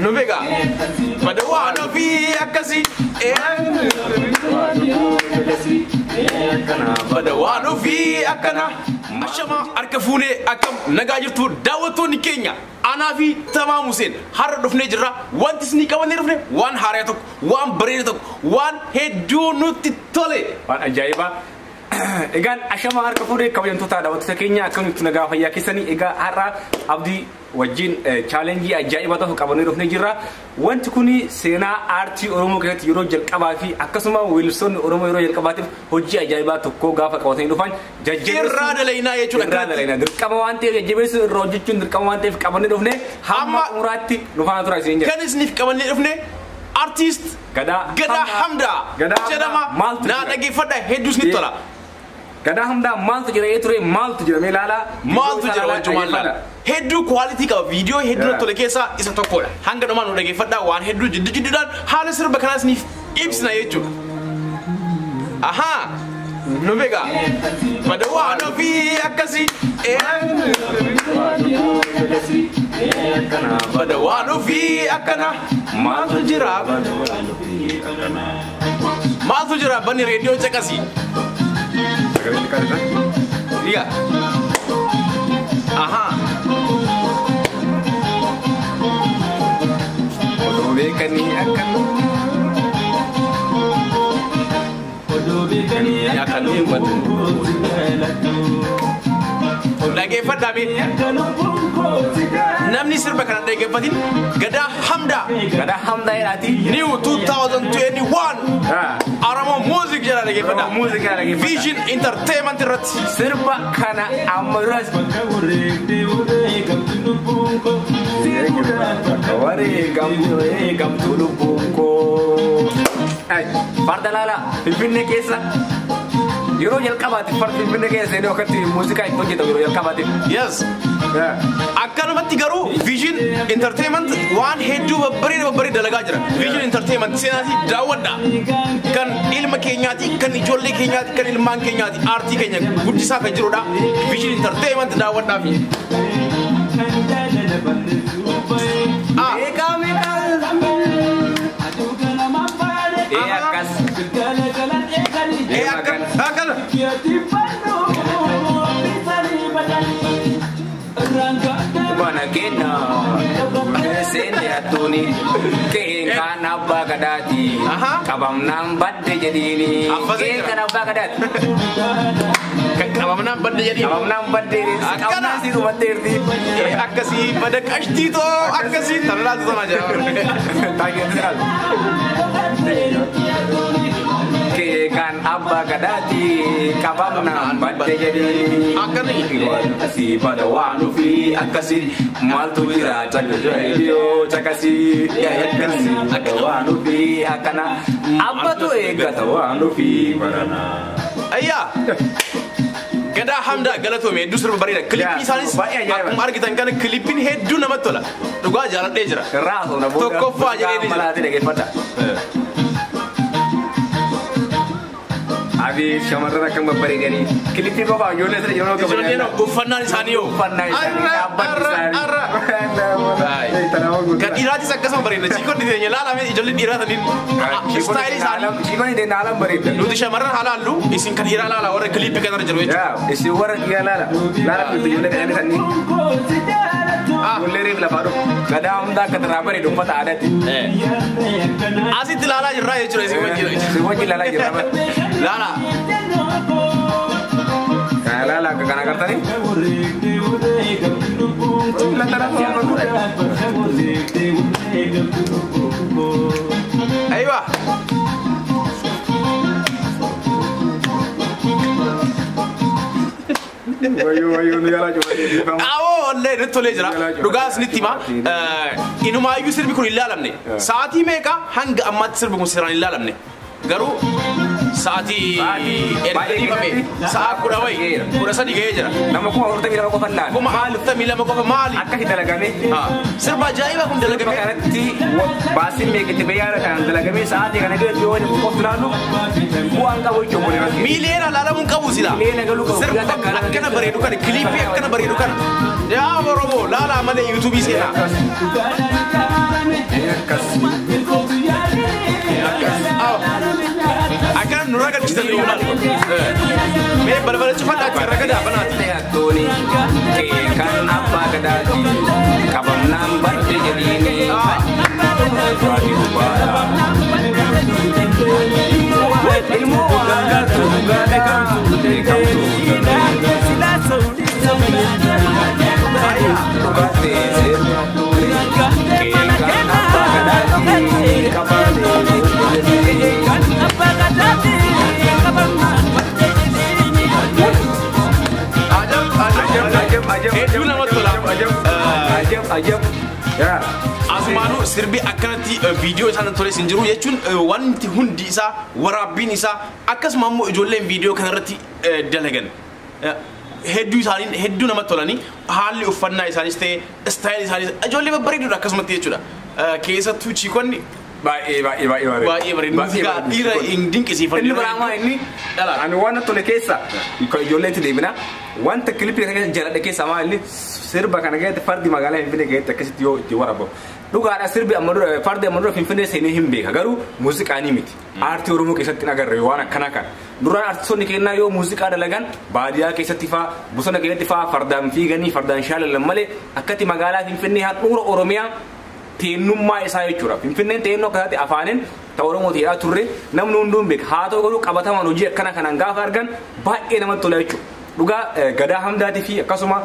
nu beeka bada waan ofii akkasii bada waan ofii akkana ashama harka fuunee akkam nagaa jirtu daawwattoonni keenya anaa fi Tamaam Huseen har'a dhufnee jirra wanti isin qabannee dhufne waan haaraa tokko waan bareedaa tokko waan hedduu nutti tole waan ajaa'ibaa egaan ashama harka fuudhee kabajamtoota daawwattoota keenya akkamitti nagaa fayyaa keessanii egaa har'a abdii wajjin challenge ajaa'ibaa tokko qabannee dhufnee jirra wanti kuni seenaa aartii Oromoo keessatti yeroo jalqabaa fi akkasuma weellistoonni Oromoo yeroo jalqabaatiif hojii ajaa'ibaa tokko gaafa qabatanii dhufan jajjabeessaa dalaynaa jechuudha irraa dalaynaa dirqama waan ta'eef jajjabeessuu irraa hojjechuun dirqama waan ta'eef qabannee dhufne hamma umraatti dhufana tura isin jira kan isiniif qabannee dhufne artist Gadaa Hamdaa jedhama naa dhageeffadha hedduus ni tola Gadaa Hamdaa maaltu jira ture maaltu jira mee laala maaltu jira wachumaan laala hedduu quality qaba video hedduu tole keessa isa tokkodha hanga dhumaan nu dhageeffadha waan hedduu jidduudhaan haala sirba kanaas ni ibsina jechuudha aha nu beeka bada waan ofii akkasii bada waan ofii akkana maaltu jira bani radio caqasii iya aha odo bekani akan dhageeffadhaa namni sirba kana dhageeffatin Gadaa Hamdaa jedhaati new 2021 Oromoo music jala dhageeffadhaa Vision Entertainment irratti sirba kana amma duras wareegamtu lubbuun koo farda laala Finfinnee keessa yeroo jalqabaati farda Finfinnee keessa inni akkatti muuziqaa itti hojjetamu yeroo jalqabaati yes akkanumatti garuu Vision Entertainment waan hedduu babbareeda dalagaa jira Vision Entertainment seenaati daawwadha kan ilma keenyaati kan ijoollee keenyaati kan ilmaan keenyaati aartii keenya guddisaa kan jirudha Vision Entertainment daawwadhaa fi Banagena, seni atuni, keengkan abba kadati, kabam nang badde jadi ini, keengkan abba kadati, kabam nang badde jadi, kabam nang badde, kabam nang si rumah terti, akasi pada kasti to, akasi terlalu tu aja, tanya terlalu. Keengkan abba kadati, kabam nang badde jadi, akasi pada wanufi, akasi maltu jira cakasi ya akasi akawanufi akana abba tu gatawanufi barana ayya Gadaa Hamdaa galatoo me hedduu sirba bareeda klippii isaanis akkuma argitan kana klippiin hedduu namatti tola dhugaa jaaladhee jira tokkoffaa jedhee Abi shamarran akan babbareedanii klippii qofa ijoollee sana yeroo qaban uffannaan isaanii yoo uffannaan isaanii dhaabbanni isaanii kan dhiiraatis akkasuma bareedna chiikoon dhiirenya laalame ijoollee dhiiraa saniin istaayilii isaanii chiikoon dhiirenya laalan bareedna nuti shamarran haalaallu isin kan dhiiraa laala warra klippii kanarra jiru jechuudha isin warra dhiiraa laala ijoollee kananii sanii ijoollee reef lafaa dhufu Gadaa Hamdaa akka irraa bareedu uffata aadaatti asitti laalaa jirraa jechuudha isin wajjin laalaa jirraa Lala. Lala kana kartani? Aywa. Ayo niyala coba. Awo le netole jira. Dugas nitima. Inuma ayu sirbi kun ilalamne. Saati meka hanga amat sirbi kun siran ilalamne. Garu saati ergani mame saat kurawai kurasa digeja nama kuma urta mila ko fanna kuma urta mila ko mali akka hidalagame sirba jaiba kun dalagame kanatti basim me kete bayara kan dalagame saati kana ge yoni ko tulanu ko an ka bojo mo milena lala mun kabu sila milena galu ko sirba akkana bare dukan clip akkana bare dukan ya borobo lala mane youtube sena hojjetanii maal mee balbala cufadhaa akka ragadaa banaati Toni kan apa kadati kabamnan barde jedini Fadi ubara ilmu waga tugada kamtu silaso Bate kan apa kadati ajab ya Asmanu sirbi akkanatti viidiyoo isaan tole sin jiru jechuun wanti hundi isaa waraabbiin isaa akkasuma immoo ijoolleen viidiyoo kanarratti dalagan hedduu namatti tolanii haalli uffannaa isaanis ta'e istaayilii isaanis ijoollee babbareeduudha akkasumatti jechuudha keessattuu chiikonni baay'ee bareedu muuziqaa dhiira hin dinqisiifanne inni biraamaa inni ani waan tole keessa ijoolleetti deebina wanta kilipii kana jaladhe keessa maa inni sirba kana keessatti fardi magaalaa Finfinnee keessatti akkasitti yoo itti waraabbamu dhugaadha sirbi fardi amma dura Finfinnee seenee hin beeka garuu muuziqaanii miti aartii Oromoo keessatti nagarre waan akkana kan duraan aartistoonni kennaa yoo muuziqaa dalagan baadiyyaa keessatti faa bosona keessatti faa fardaan fiiganii fardaan shaalallan malee akkatti magaalaa Finfinnee handhuura Oromiyaa teenummaa isaa jechuudha Finfinneen teennoo akkasatti afaaniin ta Oromoo ta'aa turre namni hunduun beeka haa ta'u garuu qabatamaan hojii akkana kanaan gaafa argan baay'ee namatti tola jechuudha dhugaa gadaa hamdaatii fi akkasuma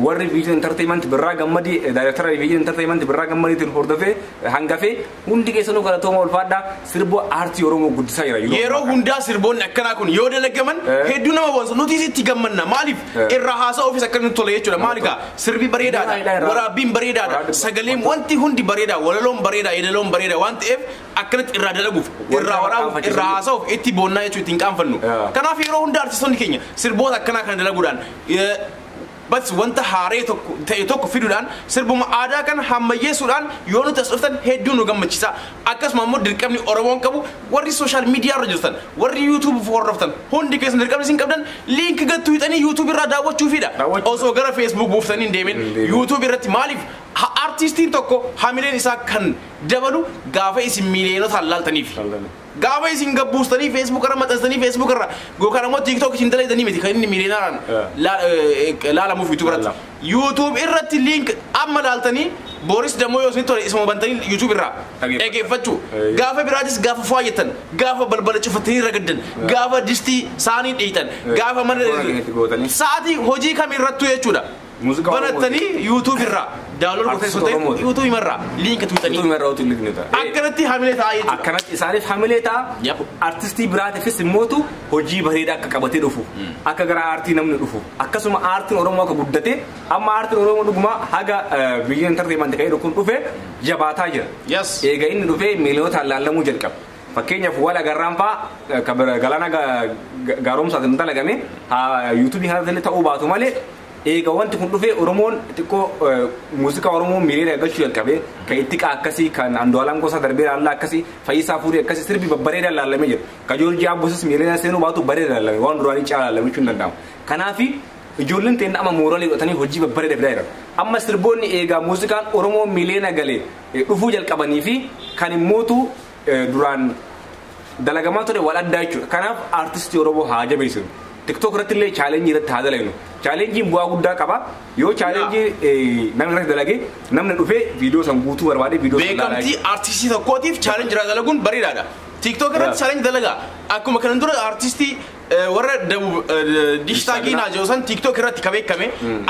warri viijin entertainment birraa gammadii daayirektara viijin entertainment birraa gammadiitiin hordofee hangafee hundi keessanuu galatooma ulfaadhaa sirboo aartii Oromoo guddisaa jira yeroo hundaa sirboonni akkanaa kun yoo dalagaman hedduu nama boonsa nuti itti gammanna maaliif irraa haasaa ofiis akka nuti tole jechuudha maalikaa sirbi bareedaadha waraabbiin bareedaadha sagaleen wanti hundi bareedaa walaloon bareedaa yeedaloon bareedaa waan ta'eef akkanatti irraa dalaguuf irraa waraabuuf irraa haasa'uuf itti boonnaa jechuu ittiin qaanfannu kanaaf yeroo hundaa artistoonni keenya sirboota akkanaa kana dalaguudhaan bas wanta haaree tokko fiduudhaan sirbuma aadaa kan hammayyeessuudhaan yoo nuti as dhuftan hedduu nu gammachiisa akkasuma immoo dirqamni Oromoon qabu warri sooshaal miidiyaa irra jirtan warri yuutuub hordoftan hundi keessan dirqamni isin qabdan liink gattuu hidhanii yuutuub irraa daawwachuufidha osoo gara feesbuuk buuftanii hin deemin yuutuub irratti maaliif artistiin tokko hamileen isaa kan dabalu gaafa isin miiliyonotaan laaltaniif gaafa isin gabbuustanii feesbuuk irra maxxansanii feesbuuk irra gookaan immoo tiiktook isin dalaydanii miti kan inni miiliyoonaan laalamuuf yuutuub irratti liink amma laaltanii Boris Damo yoo isin tole isuma bantanii yuutuub irraa eegeeffachuu gaafa biraatis gaafa faayyatan gaafa balbala cufatanii ragaddan gaafa distii saanii dhiitan gaafa mana sa'aatii hojii kamirrattuu jechuudha banattanii yuutuub irraa daawunlood gootanii yuutuub irraa liinka tuutanii akkanatti hamilee ta'a jechuudha akkanatti isaaniif hamilee ta'a artistii biraatiifis immootu hojii bareedaa akka qabatee dhufu akka gara aartii namni dhufu akkasuma aartiin Oromoo akka guddate amma aartiin Oromoo dhuguma haga biyya entertainment ka'ee kun dhufe jabaataa jira eega inni dhufee miiliyootaan laallamuu jalqabe fakkeenyaaf wala garraan fa'aa galaana gaaromsaatiin dalagame yuutuubii kanatti ta'uu baatu malee eega wanti kun dhufe Oromoon xiqqoo muuziqaa Oromoo miilee galchuu jalqabe kan itti akkasii kan Andu'aalam Gosaa darbee laallaa akkasii Fayyisaa Fuudhee akkasii sirbi babbareedaan laallamee jira ka Joorjii Abbosis miilee seenuu baatu bareedaan laallame waan duraanii caalaa laallamee jechuun danda'ama kanaafi ijoolleen ta'in amma mooraalii godhatanii hojii babbareedaa fidaa jiran amma sirboonni eegaa muuziqaan Oromoo miilee galee dhufuu jalqabanii fi kan immootu duraan dalagamaa ture wal addaa jechuudha kanaaf aartistii Oromoo haa jabeessinu TikTok irratti illee challenge irratti haa dalagnu challenge bu'aa guddaa qaba yoo challenge namni irratti dalage namni dhufee viidiyoo san guutuu barbaade viidiyoo san laalaa beekamtii artistii tokkootiif challenge irraa dalaguun bareedaadha TikTok irratti challenge dalaga akkuma kanan dura artistii warra dishtaagii naa jiru san TikTok irratti ka beekame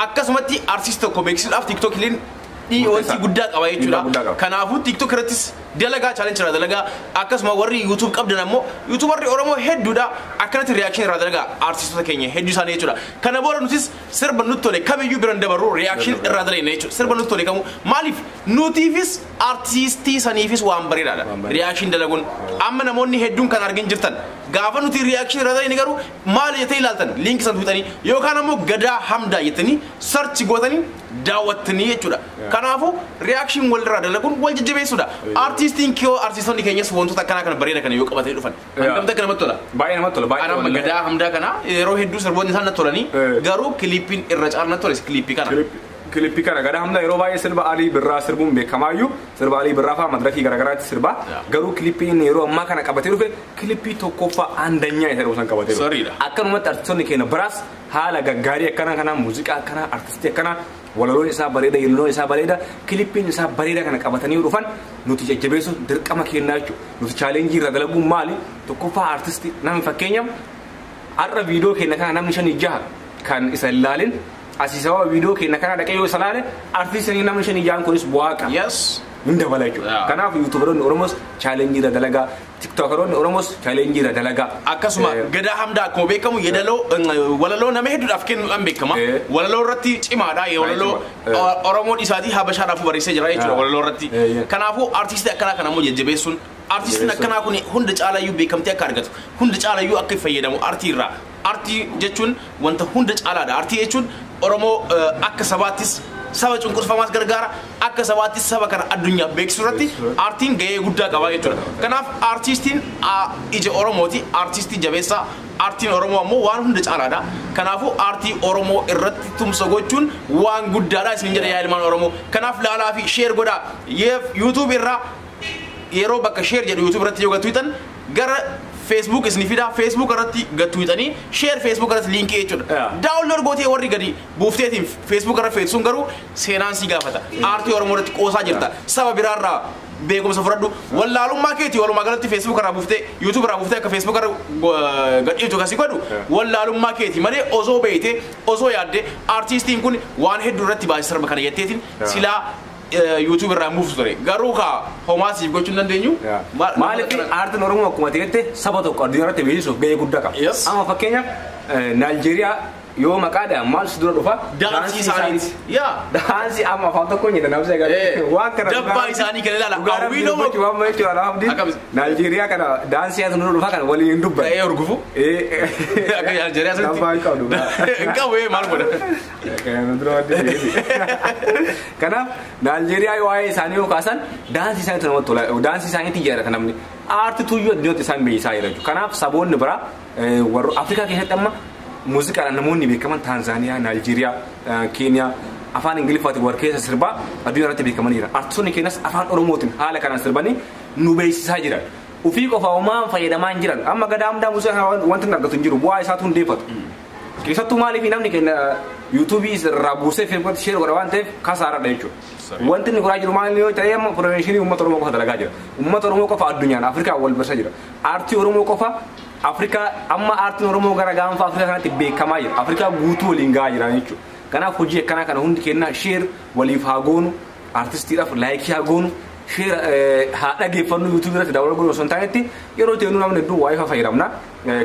akkasumatti artistii tokko beeksisuudhaaf TikTok illee wanti guddaa qaba jechuudha kanaafuu TikTok irrattis dalagaa challenge irraa dalagaa akkasuma warri YouTube qabdan ammoo YouTube warri Oromoo hedduudha akkanatti reaction irraa dalagaa artistoota keenya hedduu isaanii jechuudha kana booda nutis sirba nutti tole kamiyyuu biran dabarru reaction irraa dalayna jechuudha sirba nutti tole kamu maaliif nutiifis artistii saniifis waan bareedaadha reaction dalaguun amma namoonni hedduun kan argin jirtan gaafa nuti reaction irraa dalayna garuu maal jettanii ilaaltan link san tuutanii yookaan ammoo gadaa hamdaa jettanii search gootanii daawwattanii jechuudha kanaafu reaction walirraa dalaguun wal jajjabeessuudha artistiin kiyoo artistoonni keenyas wantoota akkanaa kana bareeda kana yoo qabatee dhufan hangam namatti tola baay'ee namatti tola baay'ee nama gadaa hamdaa kana yeroo hedduu sirboonni isaan natti tolanii garuu kiliippiin irra caalaa natti toles kiliippii kana Kilippii kana gada hamda yeroo baay'ee sirba Alii Birraa sirbuun beekamaayyuu sirba Alii Birraa fa'aa madarakii garaagaraatti sirba garuu Kilippiin yeroo ammaa kana qabatee dhufe Kilippii tokkoffaa aandanyaa isa dhusan qabatee dhufe akkanumatti artistoonni keenya biraas haala gaggaarii akkana kana muuziqaa akkana artistii akkana walaloon isaa bareeda yeelloon isaa bareeda Kilippiin isaa bareeda kana qabatanii dhufan nuti jajjabeessu dirqama kennaa jechuudha nuti chaalenjii irra dalaguun maali tokkoffaa artistii namni fakkeenyaaf har'a viidiyoo keenya kana namni 5-6 kan isa ilaalin asiisawa viidiyoo keenya kana dhaqee yoo salaale artistii namni 5-6 kunis bu'aa qaba. Yes. Minda bala jechuudha. Kanaaf yuutuubaroonni Oromoos chaalenjii irra dalagaa tiktookoroonni Oromoos chaalenjii irra dalagaa. Akkasuma gadaa hamdaa akkuma beekamu walaloo nama hedduudhaaf kennuudhaan beekama. Walaloo irratti cimaadha. Walaloo Oromoo dhisaatii Habashaadhaaf barreessee jira jechuudha walaloo irratti. Kanaafuu artistii akkanaa kana immoo jajjabeessuun artistiin akkanaa kun hunda caalayyuu beekamtee akka argatu hunda caalayyuu akka fayyadamu artii irraa. Artii jechuun wanta hunda caalaadha. Artii jechuun Oromoo akka sabaattis saba cunqurfamaas gargaara akka sabaattis saba kana addunyaa beeksisuu irratti artiin gahee guddaa qaba jechuudha. Kanaaf artistiin ija Oromooti artistii jabeessaa artiin Oromoo ammoo waan hunda caalaadha. Kanaafuu artii Oromoo irratti tumsa gochuun waan guddaadha isin jedha yaa ilmaan Oromoo. Kanaaf laalaa fi sheer godhaa YouTube irraa yeroo bakka sheer jedhu YouTube irratti yoo gatwiitan gara Facebook isni fida Facebook irratti gatwiitanii share Facebook irratti linkii jechuudha. Download gootee warri gadi buufteetiin Facebook irra feetsuun garuu seenaan si gaafata. Artii Oromoo irratti qoosaa jirta. Saba biraarraa beekumsa fudhadhu. Wallaalummaa keetii walumaa galatti Facebook irraa buuftee YouTube irraa buuftee akka Facebook irra gadhiitu kasi godhu wallaalummaa keetii malee osoo beeytee osoo yaadde artistiin kun waan hedduu irratti baasii sirba kana jetteetiin silaa YouTube irraa muuf ture garuu ka homaasiif gochuun dandeenyu maaliif aartiin Oromoo akkuma ta'etti saba tokko addunyaa irratti beeksisuuf gahee guddaa qaba. Amma fakkeenyaaf Naayijeeriyaa yoo maqaadhaan maal si dura dhufa daansii isaaniiti. Daansii amma afaan tokko hin jedhan absee galee waan kana dabbaa isaanii kan ilaala hawwiinoo gochuu waan ma'itti waan abdii Naayijeeriyaa kana daansii yaa dura dhufa kana waliin dubban. Urgufu. Akka Naayijeeriyaa sanatti. Dabbaa hin qabdu. Hin qabu maal godha. Kan dura wadde. Kanaaf Naayijeeriyaa yoo waa'ee isaanii yoo kaasan daansii isaaniitu namatti tola daansii isaaniitti jaallata namni aartii tuyyuu addunyaatti isaan beeksisaa jira jechuudha. Kanaaf saboonni biraa warra Afrikaa keessatti amma muuziqaadhaan namoonni beekaman Taanzaaniyaa, Naayijeeriyaa, Keeniyaa afaan Ingiliffaatiin warra keessa sirbaa addunyaa irratti beekamaniira. Artistoonni keenyas afaan Oromootiin haala kanaan sirbanii nu beeksisaa jiran. Ufii qofa uumaan fayyadamaa jiran. Amma gadaa hundaa muuziqaa wanti hin argatu hin jiru bu'aa isaatu hundeeffatu. Keessattuu maaliif namni keenya YouTube irraa buusee Facebook share godha waan ta'eef kasaaradha jechuudha. Wanti inni godhaa jiru maal yoo ta'e amma promotion uummata Oromoo qofa dalagaa jira. Uummata Oromoo qofa addunyaan Afrikaa wal barsa jira. Aartii Oromoo qofa Afrikaa amma aartiin Oromoo gara gaanfa Afrikaa kanatti beekamaa jira. Afrikaa guutuu waliin gahaa jira jechuudha. Kanaaf hojii akkanaa kana hundi kennaa share waliif haa goonu artistiidhaaf laayikii haa goonu share haa dhageeffannu YouTube irratti daawwachuu goonu osoo hin taanetti yeroo ta'u namni hedduu waayifaa fayyadamna.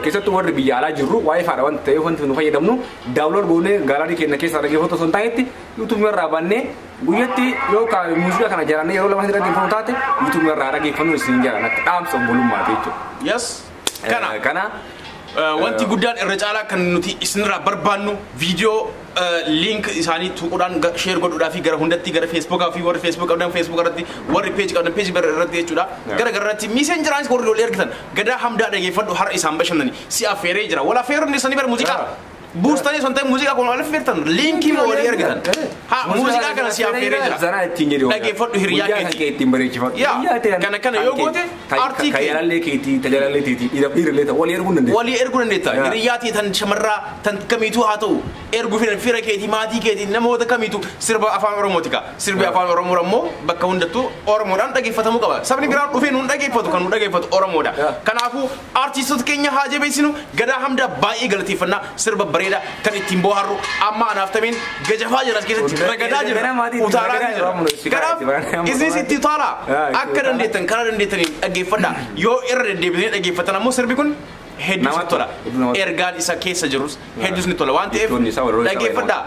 Keessattuu warri biyya alaa jirru waayifaadha wanti ta'eef wanti nu fayyadamnu daawwachuu goonee gaalaarii keenya keessaa dhageeffatu osoo hin taanetti YouTube irraa baannee guyyatti yookaan muuziqaa kana jaalannee yeroo lama irratti dhageeffannu taate YouTube irraa dhageeffannu isin jaalan akka dhaamsa obbolummaati jechuudha. Yes. Kana wanti guddaan irra caalaa kan nuti isinirraa barbaannu viidiyoo link isaanii tuquudhaan share godhuudhaa fi gara hundatti gara Facebook fi warri Facebook qabdan Facebook irratti warri page qabdan page irratti jechuudha. Gara garratti messengeraanis warri ol ergitan gadaa hamdaa dhageeffadhu har'a isaan bashannani si affeeree jira. Wala affeeruun isaanii bara muuziqaa buustanii sonte muuziqaa kun wal affeertan linkii moo wal ergitan. Muuziqaa kana si affeeree jira. Zana ittiin jedhu. Dhageeffadhu hiriyaa keetii ittiin bareechifatu. Kana yoo goote artii kayyalallee keetii tajaajilallee keetii dhiirallee ta'u walii erguu dandeessa. Walii erguu dandeessa. Hiriyaatii tan shamarraa tan kamiituu haa ta'u erguu fira keetii maatii keetii namoota kamiitu sirba afaan Oromooti ka. Sirbi afaan Oromoo ammoo bakka hundattuu Oromoodhaan dhageeffatamuu qaba. Sabni biraan dhufee nuun dhageeffatu kan nu dhageeffatu Oromoodha. Kanaafuu artistoota keenya haa jabeessinu gadaa hamdaa baay'ee galateeffannaa sirba bareeda kan ittiin bohaarru amma anaaf tameen gajafaa jira keessatti ragadaa jira utaalaa jira. Kanaaf isinis itti utaalaa akka dandeettan karaa dandeettaniin dhageeffadhaa yoo irra deddeebitanii dhageeffatan ammoo sirbi kun hedduu ni tola. Ergaan isa keessa jirus hedduus ni tola waan ta'eef dhageeffadhaa.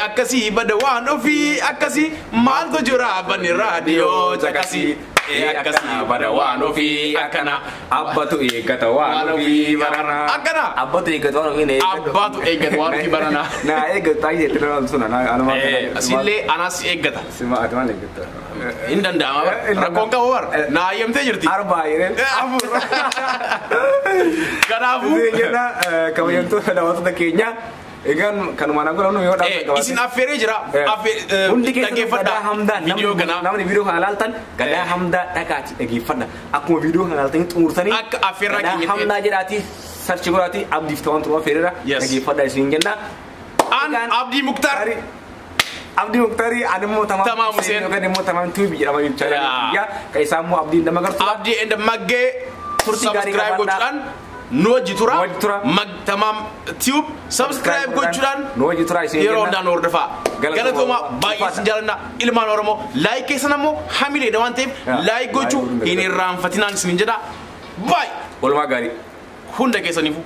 Akkasii bada waan ofii akkasii maaltu jira banni raadiyoo caqasii. Akkasii bada waan ofii akkana abbatu eeggata waan ofii barana. Akkana abbatu eeggata waan ofii abbatu eeggata waan ofii barana. Na eeggata taa'ee itti nama suna anuma. Sillee anas eeggata. Sima atumaan eeggata. Hin danda'ama rakkoon qabu bar na ayyamtee jirti. Arbaa yereen. Kanaafuu kabajamtoota daawwattoota keenya Egaan kanuma na godhanu yoo dhaabne isin affeeree jira hundi keessatti dhaggeeffadha gadaa hamdaa viidiyoo kana namni viidiyoo kana ilaaltan gadaa hamdaa dhaqaati dhaggeeffadha akkuma viidiyoo kana ilaaltanii xumurtanii akka affeerraa gadaa keenya hamdaa jedhaati sarchi godhaati abdiif ta'an turma feerera dhaggeeffadha isin jenna an Abdii Muktaar Abdii Muktaari animmoo Tamaam Hussein yookaan immoo Tamaam Tuubi jedhama jechuudha yaa ka isaan immoo Abdiin nama gartuu Abdii enda maggee Turtii gaarii subscribe qabaadhaa. gochuudhaan nu wajji tura Nu wajji tura. Tamaam Tube subscribe gochuudhaan nu wajji tura isin yeroo jenna. hundaan hordofaa galatooma baay'ee isin jaalanna ilmaan Oromoo laayik keessan ammoo hamileedha waan ta'eef laayik gochuu hin irraanfatinaan isin jedha baay'ee Walumaa gaarii hunda keessaniifuu